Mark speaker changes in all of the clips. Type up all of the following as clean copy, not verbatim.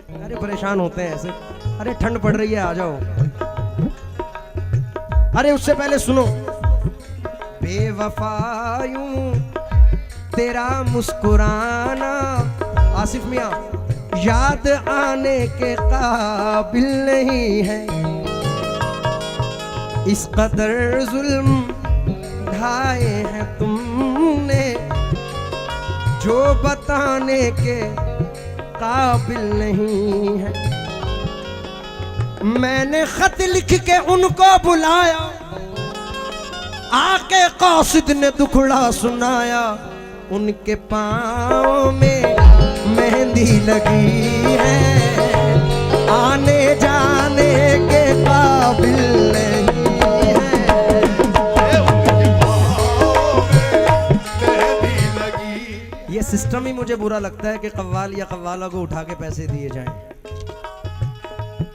Speaker 1: अरे परेशान होते हैं ऐसे। अरे ठंड पड़ रही है, आ जाओ। अरे उससे पहले सुनो। बेवफायूं तेरा मुस्कुराना, आसिफ मियां, याद आने के काबिल नहीं है। इस कदर जुल्म ढाए हैं तुमने, जो बताने के काबिल नहीं है। मैंने खत लिख के उनको बुलाया, आके कासिद ने दुखड़ा सुनाया। उनके पाँव में मेहंदी लगी है, आने जाने के काबिल नहीं है। उनके पाँव में मेहंदी लगी। ये सिस्टम ही मुझे बुरा लगता है कि कव्वाल या कव्वाला को उठा के पैसे दिए जाएं।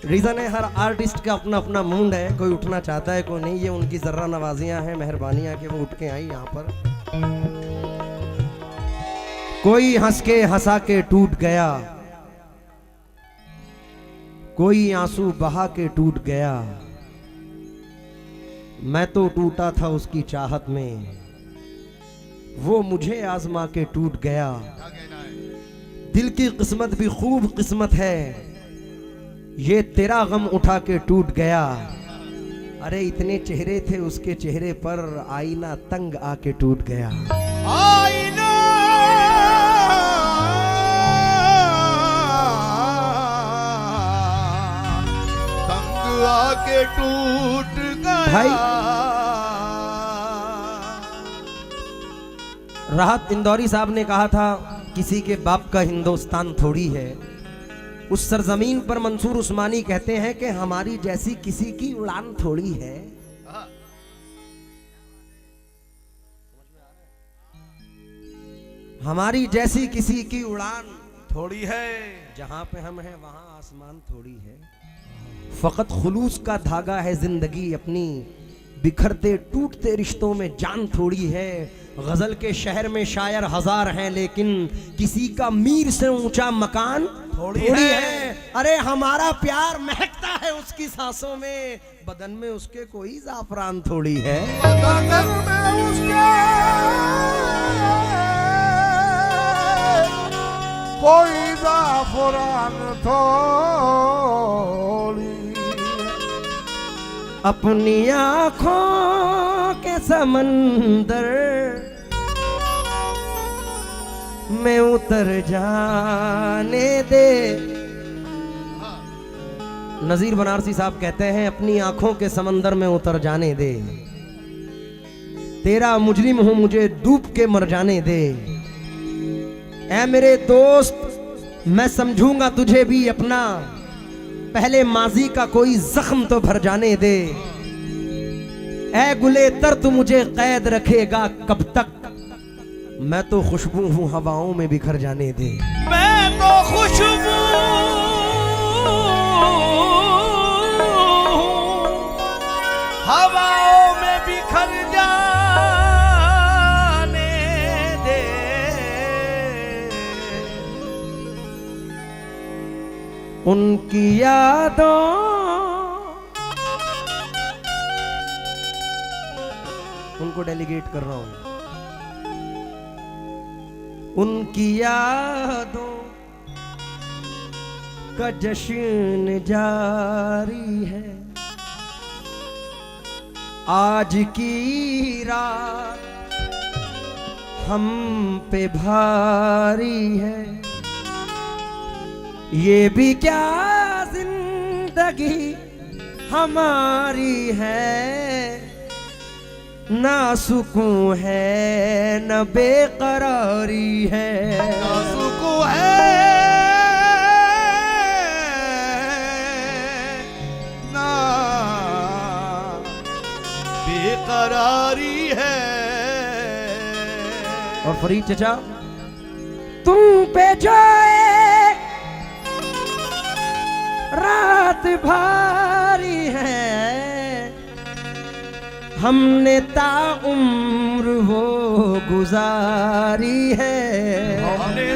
Speaker 1: रीज़न है, हर आर्टिस्ट का अपना अपना मूड है, कोई उठना चाहता है कोई नहीं। ये उनकी जर्रा नवाजियां हैं, मेहरबानियां कि वो उठ के आई यहाँ पर। कोई हंस के हंसा के टूट गया, कोई आंसू बहा के टूट गया। मैं तो टूटा था उसकी चाहत में, वो मुझे आजमा के टूट गया। दिल की किस्मत भी खूब किस्मत है, ये तेरा गम उठा के टूट गया। अरे इतने चेहरे थे उसके चेहरे पर, आईना तंग आके टूट गया।
Speaker 2: आईना तंग आके टूट गया।
Speaker 1: भाई राहत इंदौरी साहब ने कहा था, किसी के बाप का हिंदुस्तान थोड़ी है। उस सरजमीन पर मंसूर उस्मानी कहते हैं कि हमारी जैसी किसी की उड़ान थोड़ी है। हमारी जैसी किसी की उड़ान
Speaker 2: थोड़ी है,
Speaker 1: जहां पे हम हैं वहां आसमान थोड़ी है। फकत खुलूस का धागा है जिंदगी अपनी, बिखरते टूटते रिश्तों में जान थोड़ी है। गजल के शहर में शायर हजार हैं, लेकिन किसी का मीर से ऊंचा मकान थोड़ी है। अरे हमारा प्यार महकता है उसकी सांसों में, बदन में उसके कोई जाफरान थोड़ी है।
Speaker 2: बदन में उसके कोई जाफरान थोड़ी।
Speaker 1: अपनी आँखों के समंदर में उतर जाने दे। नजीर बनारसी साहब कहते हैं, अपनी आंखों के समंदर में उतर जाने दे। तेरा मुजरिम हूं, मुझे डूब के मर जाने दे। ऐ मेरे दोस्त, मैं समझूंगा तुझे भी अपना, पहले माजी का कोई जख्म तो भर जाने दे। ऐ गुले तर, तू मुझे कैद रखेगा कब तक, मैं तो खुशबू हूँ हवाओं में बिखर जाने दे।
Speaker 2: मैं तो खुशबू हवाओं में बिखर जाने दे।
Speaker 1: उनकी यादों उनको डेलीगेट कर रहा हूं। उनकी यादों का जश्न जारी है, आज की रात हम पे भारी है। ये भी क्या जिंदगी हमारी है, ना सुकून है न बेकरारी है।
Speaker 2: ना सुकून है ना बेकरारी है।
Speaker 1: और फरीद चचा, तुम पे जाए रात भारी है, हमने ताउम्र वो गुजारी है।
Speaker 2: हमने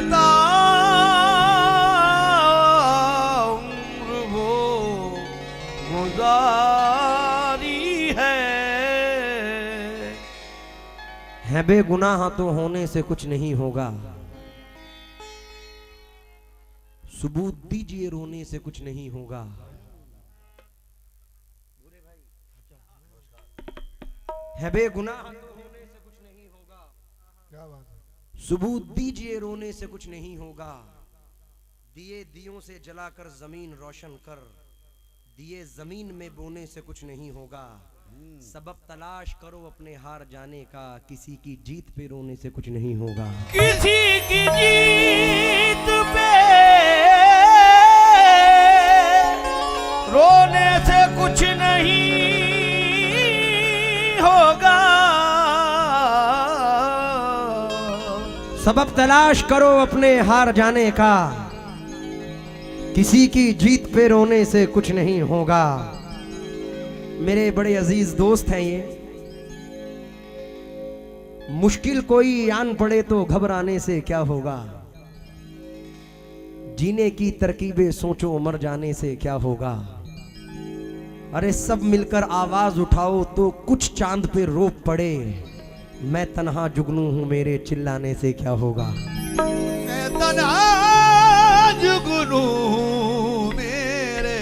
Speaker 2: गुजारी
Speaker 1: है बेगुनाह तो होने से कुछ नहीं होगा, सबूत दीजिए रोने से कुछ नहीं होगा। है बेगुनाह तो होने से कुछ नहीं होगा,
Speaker 3: क्या बात है।
Speaker 1: सबूत दीजिए रोने से कुछ नहीं होगा। दिए दियों से जलाकर जमीन रोशन कर, दिए जमीन में बोने से कुछ नहीं होगा। सबब तलाश करो अपने हार जाने का, किसी की जीत पे रोने से कुछ नहीं होगा।
Speaker 2: किसी की जीत पे रोने से कुछ नहीं होगा।
Speaker 1: सबब तलाश करो अपने हार जाने का, किसी की जीत पे रोने से कुछ नहीं होगा। मेरे बड़े अजीज दोस्त हैं ये, मुश्किल कोई आन पड़े तो घबराने से क्या होगा, जीने की तरकीबें सोचो मर जाने से क्या होगा। अरे सब मिलकर आवाज उठाओ तो कुछ चांद पे रोप पड़े, मैं तन्हा जुगनू हूं मेरे चिल्लाने से क्या होगा।
Speaker 2: मैं तन्हा जुगनू हूं मेरे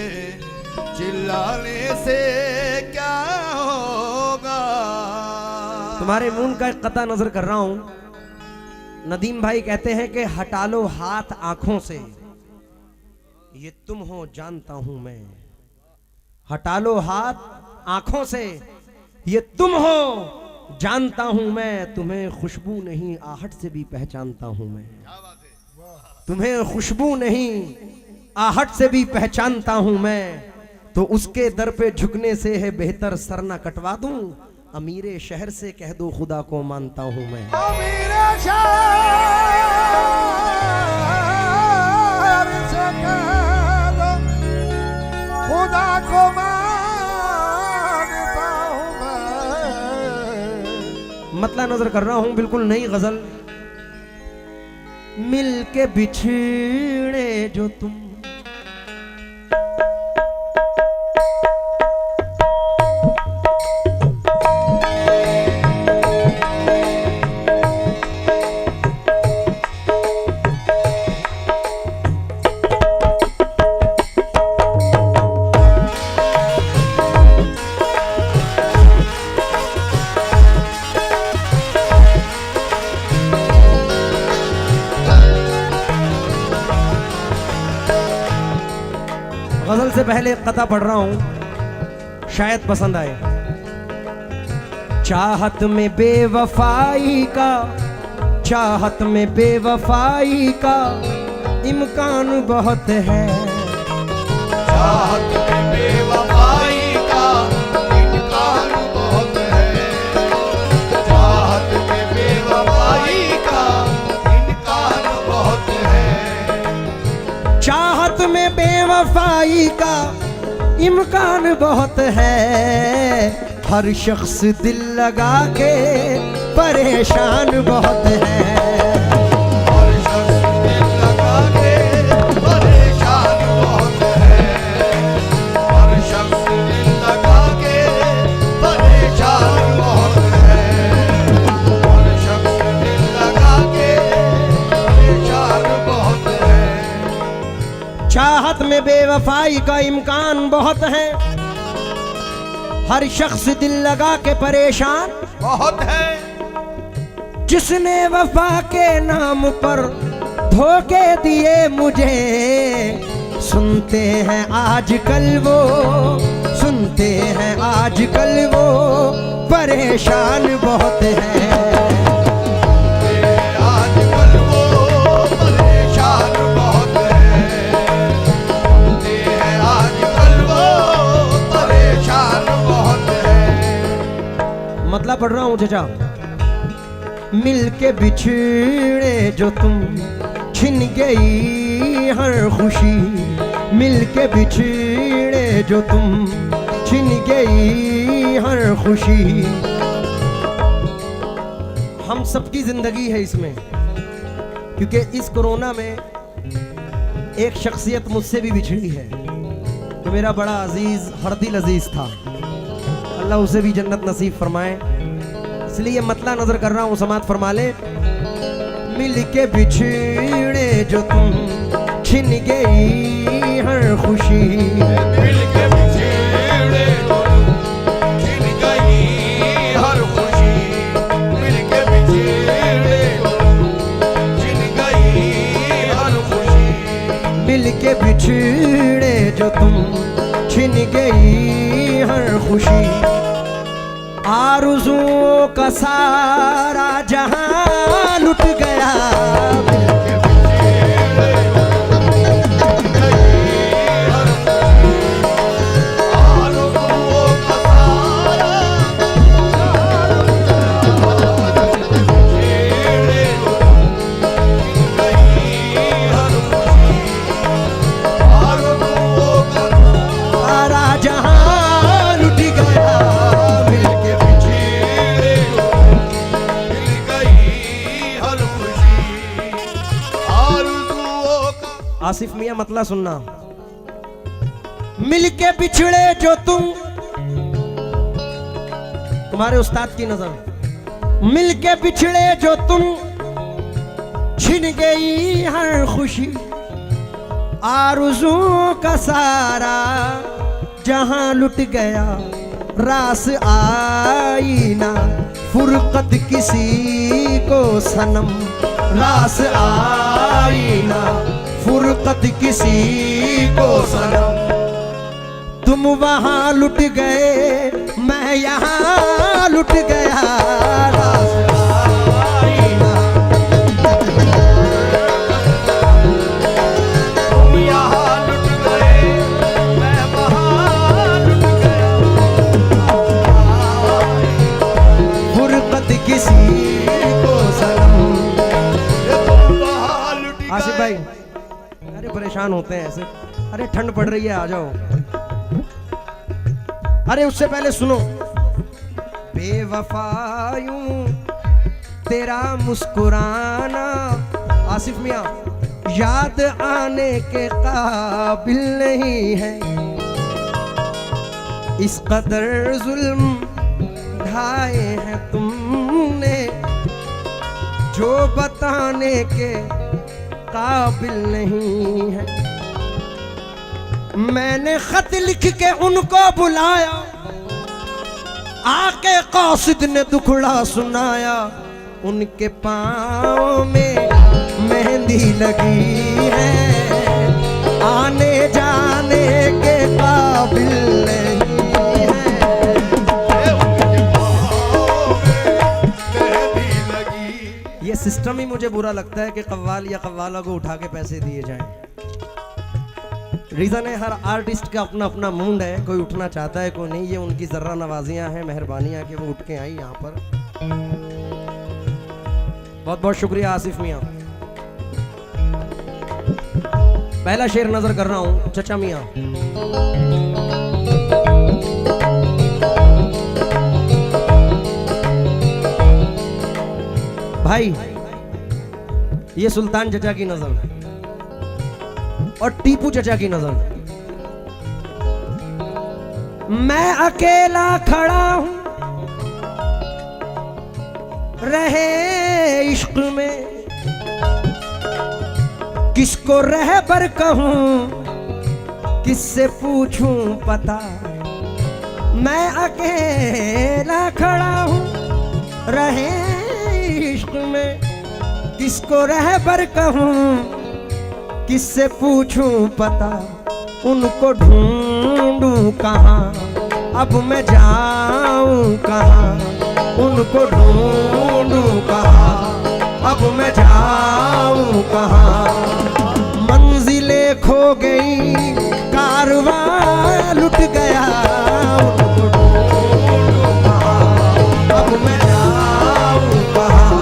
Speaker 2: चिल्लाने से क्या होगा।
Speaker 1: तुम्हारे मून का एक कता नजर कर रहा हूं। नदीम भाई कहते हैं कि हटा लो हाथ आंखों से, ये तुम हो जानता हूं मैं। हटा लो हाथ आंखों से, ये तुम हो जानता हूं मैं। तुम्हें खुशबू नहीं आहट से भी पहचानता हूं मैं। तुम्हें खुशबू नहीं आहट से भी पहचानता हूं मैं। तो उसके दर पे झुकने से है बेहतर सर न कटवा दूं, अमीरे शहर से कह दो खुदा को मानता हूं मैं।
Speaker 3: अमीरे शहर से कह दो खुदा को मानता हूं मैं।
Speaker 1: मतला नजर कर रहा हूं, बिल्कुल नई गजल। मिल के बिछड़े जो तुम, गजल से पहले कथा पढ़ रहा हूं, शायद पसंद आए। चाहत में बेवफाई का, चाहत में बेवफाई का इम्कान बहुत है।
Speaker 2: चाहत में बेवफाई का इम्कान बहुत है। चाहत में बेवफाई का इम्कान बहुत है।
Speaker 1: चाहत में बेवफाई का इम्कान बहुत है। हर शख्स दिल लगा के परेशान बहुत है।
Speaker 2: हर शख्स दिल लगा के परेशान बहुत है। हर शख्स दिल लगा के परेशान बहुत है। हर शख्स दिल लगा के परेशान बहुत है।
Speaker 1: चाहत में बेवफाई का इम्कान बहुत है। हर शख्स दिल लगा के परेशान
Speaker 2: बहुत है।
Speaker 1: जिसने वफा के नाम पर धोखे दिए मुझे, सुनते हैं आजकल वो, सुनते हैं आजकल वो परेशान बहुत है।
Speaker 2: आजकल वो परेशान बहुत है। आजकल वो परेशान बहुत है।
Speaker 1: मतलब पढ़ रहा हूँ चचा। मिल के बिछड़े जो तुम, छिन गई हर खुशी। मिल के बिछड़े जो तुम, छिन गई हर खुशी। हम सबकी जिंदगी है इसमें, क्योंकि इस कोरोना में एक शख्सियत मुझसे भी बिछड़ी है। तो मेरा बड़ा अजीज हरदिल अजीज था, अल्लाह उसे भी जन्नत नसीब फरमाए। इसलिए मतला नजर कर रहा हूँ, समात फरमा ले। मिल के बिछड़े जो तुम छिन गई हर खुशी,
Speaker 2: मिल के बिछड़े जो छिन गई हर खुशी, मिल के बिछड़े जो छिन गई हर खुशी,
Speaker 1: मिल के बिछड़े जो तुम छिन गई हर खुशी। आरज़ुओं का सारा जहां लुट गया,
Speaker 2: मिल के बिछड़े छिन गई हर खुशी, आरज़ुओं का सारा बिछड़े छिन गई हर खुशी, आरज़ुओं का
Speaker 1: सारा जहां लुट गया। मिल के
Speaker 2: बिछड़े मिल गई हर खुशी, आरज़ुओं का।
Speaker 1: आसिफ मियां मतला सुनना। मिल के बिछड़े जो तुम्हारे उस्ताद की नजर, मिल के बिछड़े जो तुम छिन गई हर खुशी। आरज़ुओं का सारा जहां लुट गया, रास आई ना फुरकत किसी को सनम, रास आई ना फुरकत किसी को सनम। तुम वहां लुट गए, मैं यहाँ लुट गया, रास आई ना।
Speaker 2: तुम यहाँ लुट गए, मैं वहाँ लुट गया,
Speaker 1: फुरकत किसी को सनम।
Speaker 2: तुम वहाँ लुट गए।
Speaker 1: आसिफ भाई, अरे परेशान होते हैं ऐसे। अरे ठंड पड़ रही है, आ जाओ। अरे उससे पहले सुनो। बेवफायूं तेरा मुस्कुराना, आसिफ मियां, याद आने के काबिल नहीं है। इस कदर जुल्म ढाए हैं तुमने, जो बताने के काबिल नहीं है। मैंने खत लिख के उनको बुलाया, आके कासिद ने दुखड़ा सुनाया। उनके पाँव में मेहंदी लगी है, आने जाने के काबिल नहीं है।
Speaker 2: उनके पाँव में मेहंदी लगी।
Speaker 1: ये सिस्टम ही मुझे बुरा लगता है कि कव्वाल या कव्वाला को उठा के पैसे दिए जाएं। रीज़न है, हर आर्टिस्ट का अपना अपना मूड है, कोई उठना चाहता है कोई नहीं। ये उनकी ज़र्रा नवाजियाँ हैं, मेहरबानियाँ कि वो उठ के आई यहाँ पर। बहुत बहुत शुक्रिया आसिफ मियाँ। पहला शेर नजर कर रहा हूँ, चचा मियाँ। भाई, ये सुल्तान चचा की नजर और टीपू चचा की नजर। मैं अकेला खड़ा हूं रहे इश्क में, किसको रहबर कहूं, किससे पूछूं पता। मैं अकेला खड़ा हूं रहे इश्क में, किसको रहबर कहूं, किससे पूछूं पता। उनको ढूंढूं कहाँ, अब मैं जाऊं कहाँ। उनको ढूंढूं कहाँ, अब मैं जाऊं कहाँ। मंजिलें खो गई, कारवां लुट गया। उनको ढूंढूं कहाँ, अब मैं जाऊं कहाँ।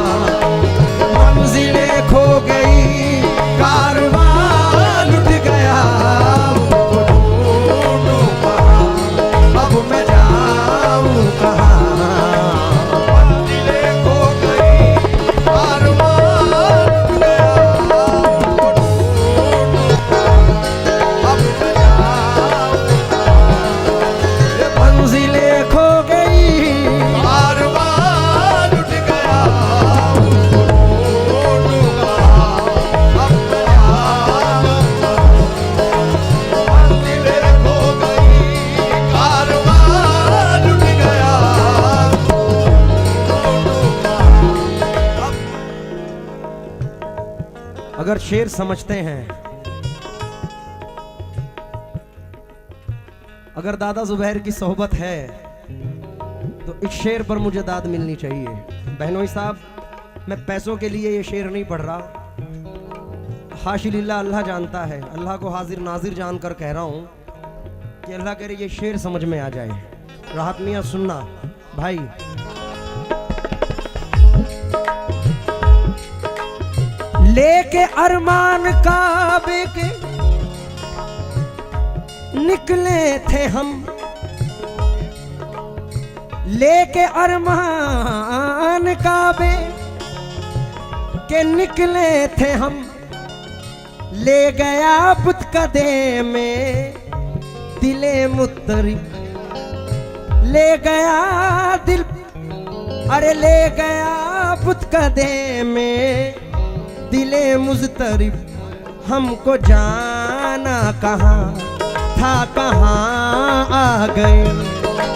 Speaker 1: मंजिलें खो गई, कारवां लुट गया। उनको ढूंढूं कहाँ, अब मैं जाऊं कहाँ।
Speaker 2: मंजिलें खो गई, कारवां लुट गया, उनको ढूंढूं कहाँ, अब मैं जाऊं
Speaker 1: अगर शेर समझते हैं, अगर दादा जुबैर की सोहबत है तो इस शेर पर मुझे दाद मिलनी चाहिए। बहनों साहब, मैं पैसों के लिए ये शेर नहीं पढ़ रहा, हाशिलिल्लाह अल्लाह जानता है, अल्लाह को हाजिर नाजिर जानकर कह रहा हूं कि अल्लाह करे ये शेर समझ में आ जाए। राहत मियां सुनना भाई। लेके अरमान काबे के निकले थे हम, लेके अरमान काबे के निकले थे हम, ले गया बुत कदे में दिले मुत्तरिब, ले गया दिल, अरे ले गया बुत कदे में दिले मुज़तरिब। हमको जाना कहाँ था कहाँ आ गए,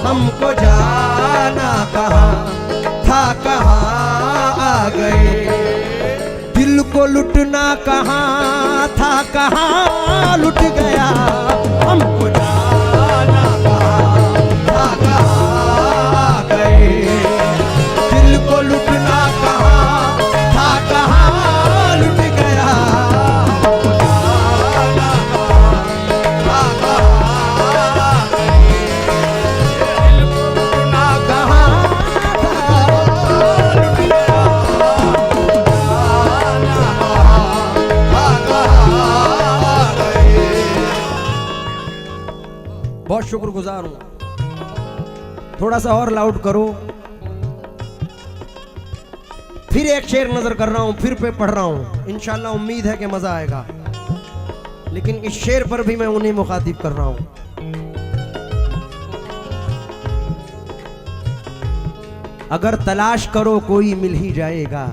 Speaker 1: हमको जाना कहाँ था कहाँ आ गए। दिल को लुटना कहाँ था कहाँ लुट गया, हमको जाना कहाँ था कहाँ आ गए। दिल को लुटना कहाँ था कहाँ लुट गया, हमको जाना कहाँ था कहाँ आ गए। दिल को लुटना कहाँ था लुट गया, बहुत शुक्रगुजार हूं। थोड़ा सा और लाउड करो। फिर एक शेर नजर कर रहा हूं, फिर पे पढ़ रहा हूं, इंशाल्लाह उम्मीद है कि मजा आएगा। लेकिन इस शेर पर भी मैं उन्हें मुखातिब कर रहा हूं। अगर तलाश करो कोई मिल ही जाएगा,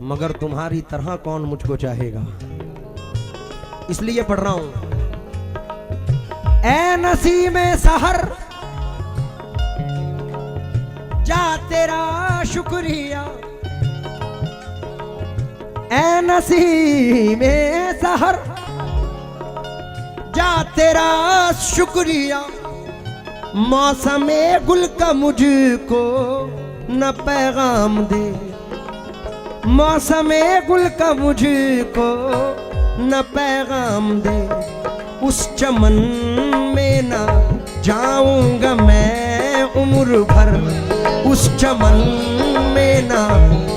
Speaker 1: मगर तुम्हारी तरह कौन मुझको चाहेगा। इसलिए पढ़ रहा हूं। ऐ नसीमे सहर जा तेरा शुक्रिया, ऐ नसीमे सहर जा तेरा शुक्रिया। मौसमे गुल का मुझको न पैगाम दे, मौसमे गुल का मुझको न पैगाम दे। उस चमन में ना जाऊंगा मैं उम्र भर, उस चमन में ना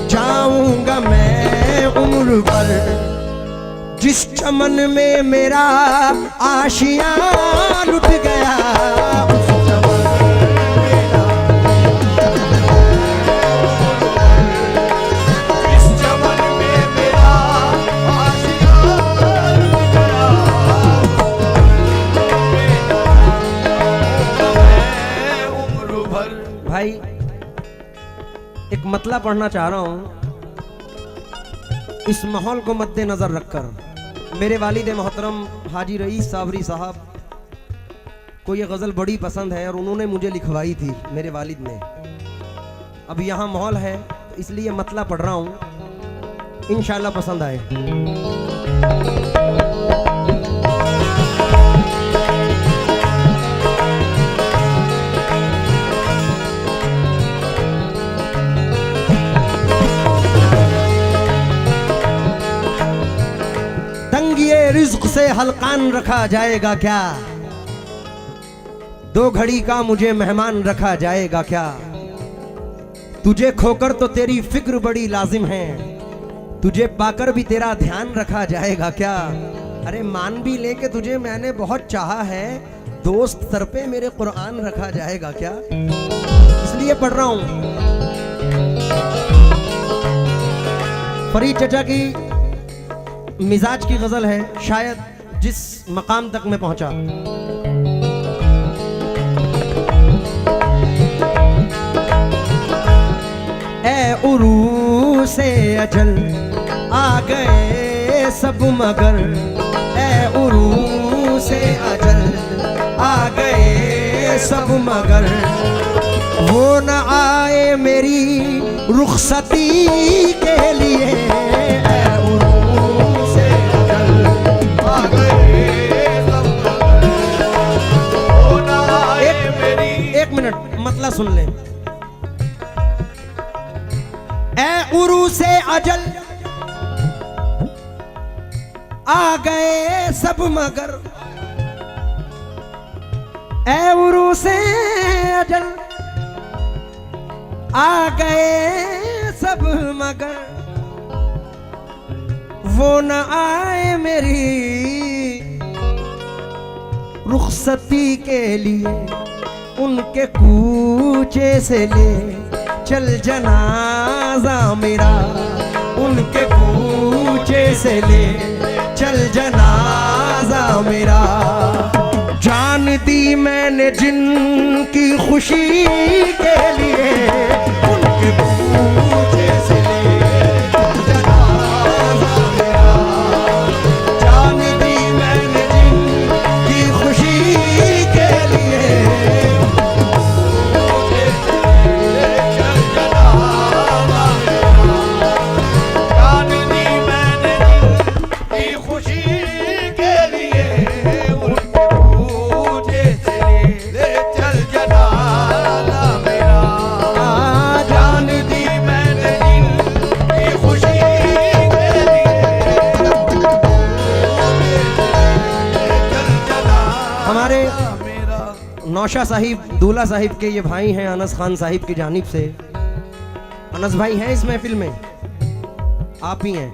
Speaker 1: जाऊंगा मैं उम्र भर। जिस चमन में मेरा आशियां लुट गया, उस चमन में ना, जिस चमन में मेरा आशियां लुट गया, उम्र भर। भाई एक मतला पढ़ना चाह रहा हूं। इस माहौल को मद्देनजर रखकर मेरे वालिद मोहतरम हाजी रईस साबरी साहब को ये गज़ल बड़ी पसंद है और उन्होंने मुझे लिखवाई थी, मेरे वालिद ने। अब यहाँ माहौल है तो इसलिए मतला पढ़ रहा हूँ, इंशाल्लाह पसंद आए। तंगिए रिज़्क़ से हल्कान रखा जाएगा क्या, दो घड़ी का मुझे मेहमान रखा जाएगा क्या। तुझे खोकर तो तेरी फिक्र बड़ी लाजिम है, तुझे पाकर भी तेरा ध्यान रखा जाएगा क्या। अरे मान भी ले के तुझे मैंने बहुत चाहा है, दोस्त सर पे मेरे कुरान रखा जाएगा क्या। इसलिए पढ़ रहा हूं। फरीद चचा की मिजाज की गजल है, शायद जिस मकाम तक मैं पहुंचा। ए उरू से अजल आ गए सब मगर, ए उरू से अजल आ गए सब मगर। वो न आए मेरी रुखसती के लिए, ऐ उरूस अजल।
Speaker 2: आ गए सब हो ना आए मेरी।
Speaker 1: एक मिनट मतलब सुन ले। ऐ उरूस अजल आ गए सब मगर, ऐ उरूस अजल आ गए सब मगर, वो न आए मेरी रुखसती के लिए, उनके कूचे से ले चल जनाजा मेरा, उनके कूचे से ले चल जनाजा मेरा। जान दी मैंने जिनकी खुशी के लिए, उनके कूचे से ले चल जनाजा मेरा। जान दी मैंने जिनकी खुशी के लिए, नौशा साहिब दूल्हा साहिब के ये भाई हैं अनस खान साहिब की जानिब से। अनस भाई हैं इस महफिल में, आप ही हैं।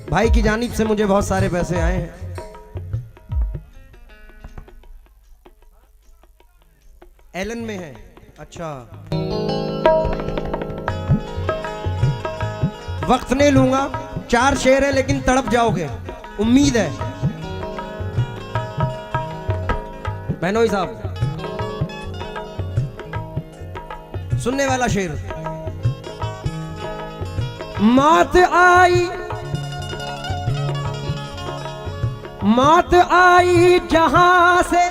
Speaker 1: भाई की जानिब से मुझे बहुत सारे पैसे आए हैं। एलन में है। अच्छा, वक्त नहीं लूंगा, 4 शेर है लेकिन तड़प जाओगे, उम्मीद है। बहनोई साहब, सुनने वाला शेर। मौत आई जहां से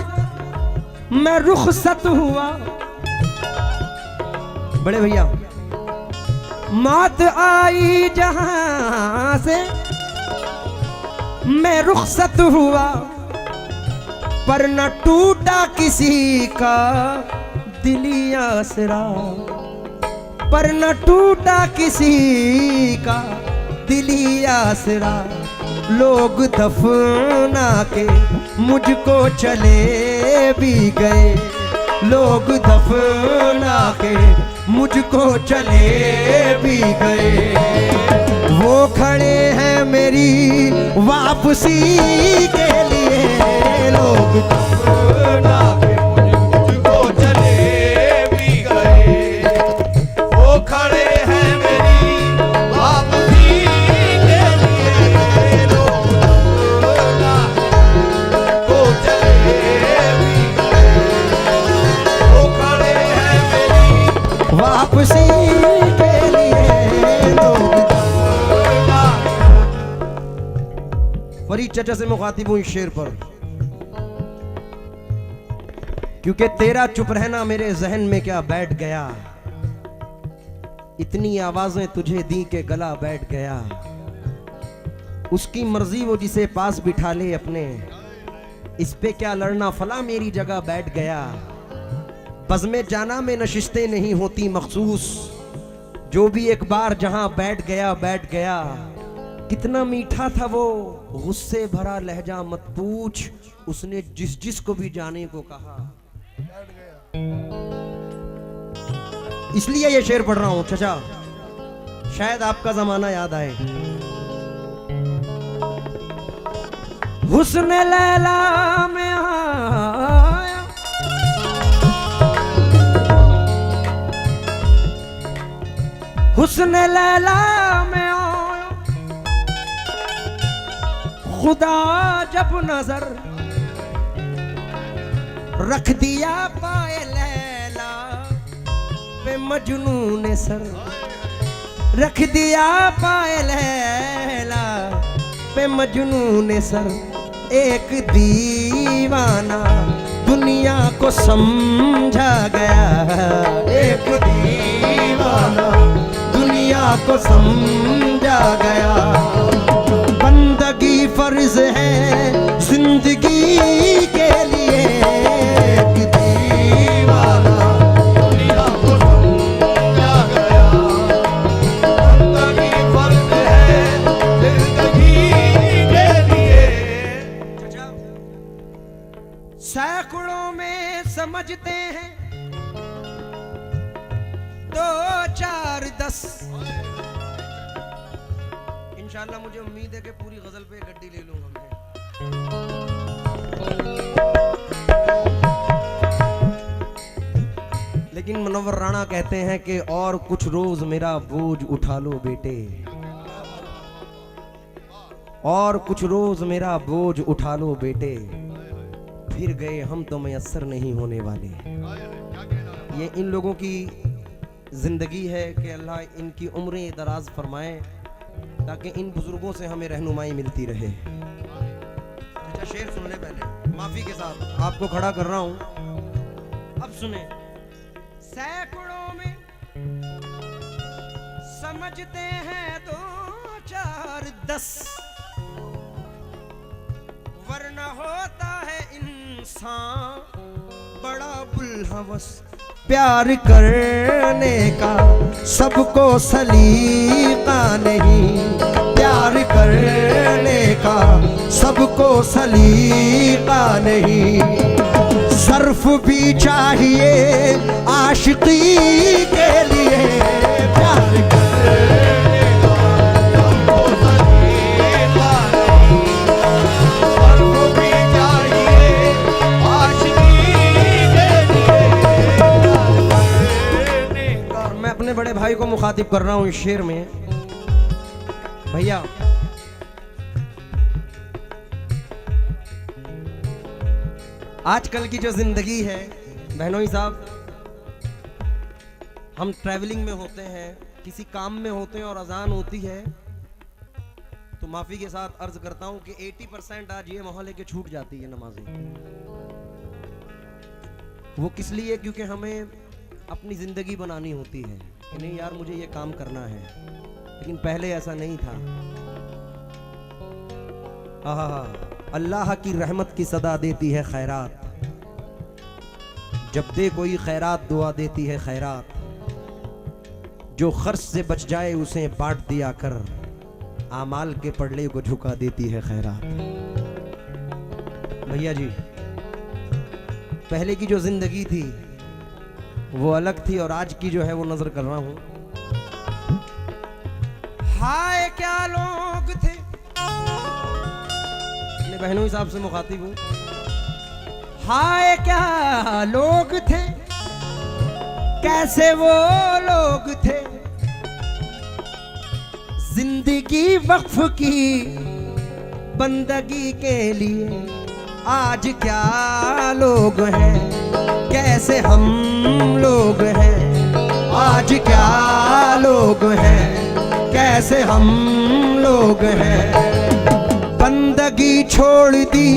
Speaker 1: मैं रुखसत हुआ। बड़े भैया, मौत आई जहां से मैं रुखसत हुआ, पर न टूटा किसी का दिली आसरा, पर न टूटा किसी का दिली आसरा। लोग दफना के मुझको चले भी गए, लोग दफना के मुझको चले भी गए। वो खड़े हैं मेरी वापसी के लिए, लोग दफना के
Speaker 2: मुझको चले भी गए। वो खड़े हैं मेरी वापसी के लिए, लोग दफना को चले भी गए। वो खड़े हैं मेरी
Speaker 1: वापसी के लिए, लोग। फरीद चाचा से मुखातिब हूं इस शेर पर, क्योंकि तेरा चुप रहना मेरे जहन में क्या बैठ गया, इतनी आवाजें तुझे दी के गला बैठ गया। उसकी मर्जी वो जिसे पास बिठा ले अपने, इस पे क्या लड़ना फला मेरी जगह बैठ गया। बज़्म जाना में नशिस्तें नहीं होती मखसूस, जो भी एक बार जहां बैठ गया बैठ गया। कितना मीठा था वो गुस्से भरा लहजा मत पूछ, उसने जिस जिस को भी जाने को कहा। इसलिए ये शेर पढ़ रहा हूं चचा, शायद आपका जमाना याद आए। हुस्न लैला में आया, हुस्न लैला में आया, खुदा जब नजर रख दिया पाए लैला पे मजनू ने सर, रख दिया पाए लैला पे मजनू ने सर। एक दीवाना दुनिया को समझा गया, एक दीवाना दुनिया को समझ गया। बंदगी फर्ज है जिंदगी के लिए, एक दीवाना
Speaker 2: दुनिया को समझा गया। बंदगी फर्ज है जिंदगी के लिए।
Speaker 1: सैकड़ों में समझते हैं 2 4 10। इंशाल्लाह मुझे उम्मीद है कि पूरी गजल पे गड्डी ले लूंगा मैं। लेकिन मुनव्वर राणा कहते हैं कि और कुछ रोज मेरा बोझ उठा लो बेटे, और कुछ रोज मेरा बोझ उठा लो बेटे, फिर गए हम तो मयस्सर नहीं होने वाले। ये इन लोगों की जिंदगी है कि अल्लाह इनकी उम्रें दराज फरमाए ताकि इन बुजुर्गों से हमें रहनुमाई मिलती रहे। अच्छा शेर सुन ले पहले, माफी के साथ आपको खड़ा कर रहा हूं, अब सुने। सैकड़ों में समझते हैं 2 4 10, वरना होता है इंसान बड़ा बुलहवस। प्यार करने का सबको सलीका नहीं, प्यार करने का सबको सलीका नहीं। सर्फ भी चाहिए आशिकी के लिए, प्यार करने का
Speaker 2: सबको सलीका नहीं। सर्फ भी चाहिए आशिकी के लिए।
Speaker 1: और मैं अपने बड़े भाई को मुखातिब कर रहा हूं इस शेर में। भैया आजकल की जो जिंदगी है बहनोई साहब, हम ट्रैवलिंग में होते हैं, किसी काम में होते हैं और अजान होती है तो माफी के साथ अर्ज करता हूं कि 80% आज ये मोहल्ले के छूट जाती है नमाजें। वो किस लिए? क्योंकि हमें अपनी जिंदगी बनानी होती है कि नहीं यार मुझे ये काम करना है, लेकिन पहले ऐसा नहीं था। आहा, अल्लाह की रहमत की सदा देती है खैरात, जब दे कोई खैरात दुआ देती है खैरात, जो खर्च से बच जाए उसे बांट दिया कर, आमाल के पड़ले को झुका देती है खैरात। भैया जी पहले की जो जिंदगी थी वो अलग थी और आज की जो है वो नजर कर रहा हूं। हाय क्या लोग थे, अपने बहनों हिसाब से मुखातिब हूं। हाय क्या लोग थे, कैसे वो लोग थे, जिंदगी वक्फ की बंदगी के लिए। आज क्या लोग हैं, कैसे हम लोग हैं, आज क्या लोग हैं, कैसे हम लोग हैं। बंदगी छोड़ दी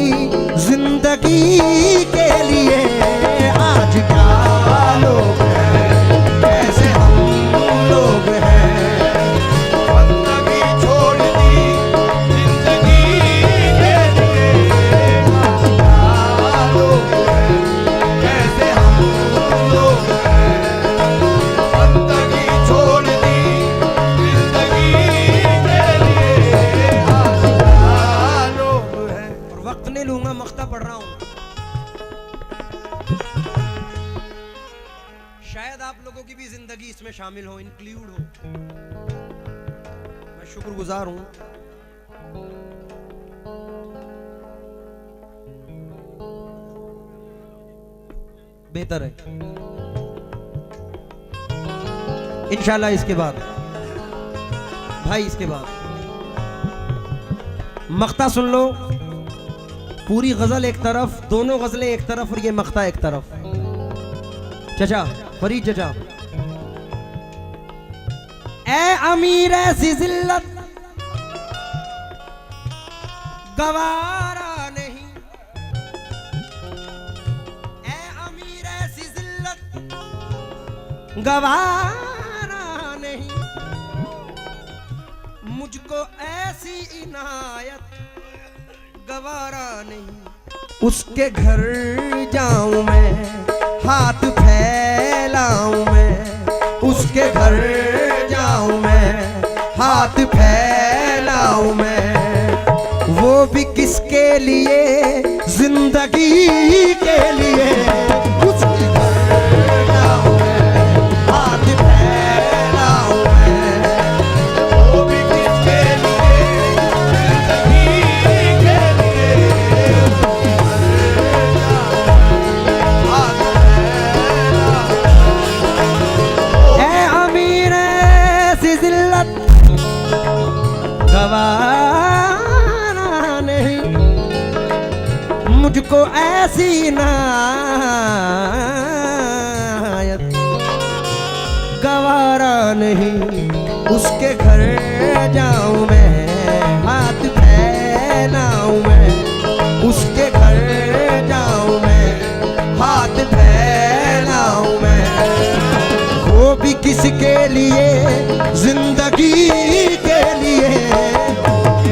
Speaker 1: जिंदगी के लिए, आज क्या लोग हैं, कैसे हम लोग हैं।
Speaker 2: बंदगी छोड़ दी जिंदगी के लिए, आज क्या लोग हैं, कैसे हम लोग हैं। बंदगी छोड़ दी जिंदगी के लिए, आज क्या लोग हैं।
Speaker 1: और वक्त नहीं लूंगा, मख्ता पढ़ रहा हूं। शायद आप लोगों की भी जिंदगी इसमें शामिल हो, इंक्लूड हो। मैं शुक्रगुजार हूं। बेहतर है इंशाल्लाह। इसके बाद भाई, इसके बाद मख्ता सुन लो। पूरी गजल एक तरफ, दोनों गजलें एक तरफ और ये मख्ता एक तरफ। चचा फरीद चचा, ए अमीर ऐसी जिल्लत गवारा नहीं, ए अमीर ऐसी जिल्लत गवारा नहीं, मुझ ऐसी इनायत गवारा नहीं, उसके घर जाऊं मैं, हाथ फैलाऊं मैं, उसके घर जाऊं मैं, हाथ फैलाऊं मैं, वो भी किसके लिए, जिंदगी के लिए, उसके घर जाऊं मैं, हाथ फैलाऊं मैं,
Speaker 2: वो भी किसके लिए, जिंदगी के लिए, हाथ फैला।
Speaker 1: ऐ अमीर ऐसी जिल्लत गवारा नहीं, मुझको ऐसी इनायत गवारा नहीं, उसके घर जाऊं मैं, हाथ फैलाऊं मैं, उसके घर जाऊं मैं, हाथ फैलाऊं मैं, वो भी किसके लिए, जिंदगी के लिए।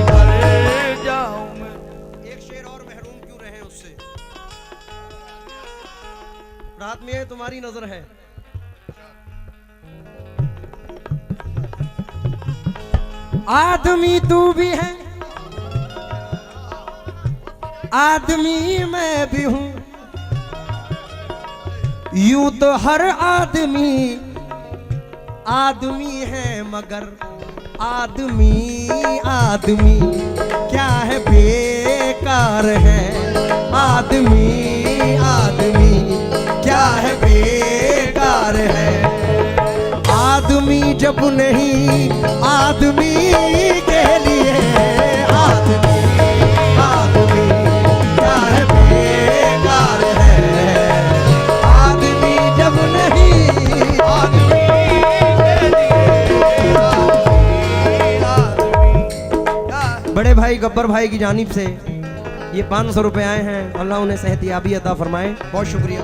Speaker 2: घर जाऊं मैं।
Speaker 1: एक शेर और महरूम क्यों रहे उससे। रात में ये तुम्हारी नजर है। आदमी तू भी है, आदमी मैं भी हूं, यूं तो हर आदमी आदमी है, मगर आदमी आदमी क्या है, बेकार है, आदमी आदमी क्या है, बेकार है, आदमी जब नहीं आदमी के लिए, आदमी आदमी क्या है, बेकार है, आदमी जब नहीं
Speaker 2: आदमी के लिए, आदमी।
Speaker 1: बड़े भाई गब्बर भाई की जानिब से ये 500 रुपए आए हैं, अल्लाह उन्हें सेहतियाबी अता फरमाए, बहुत शुक्रिया।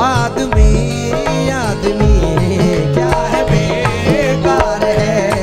Speaker 1: आदमी आदमी क्या है, बेकार है,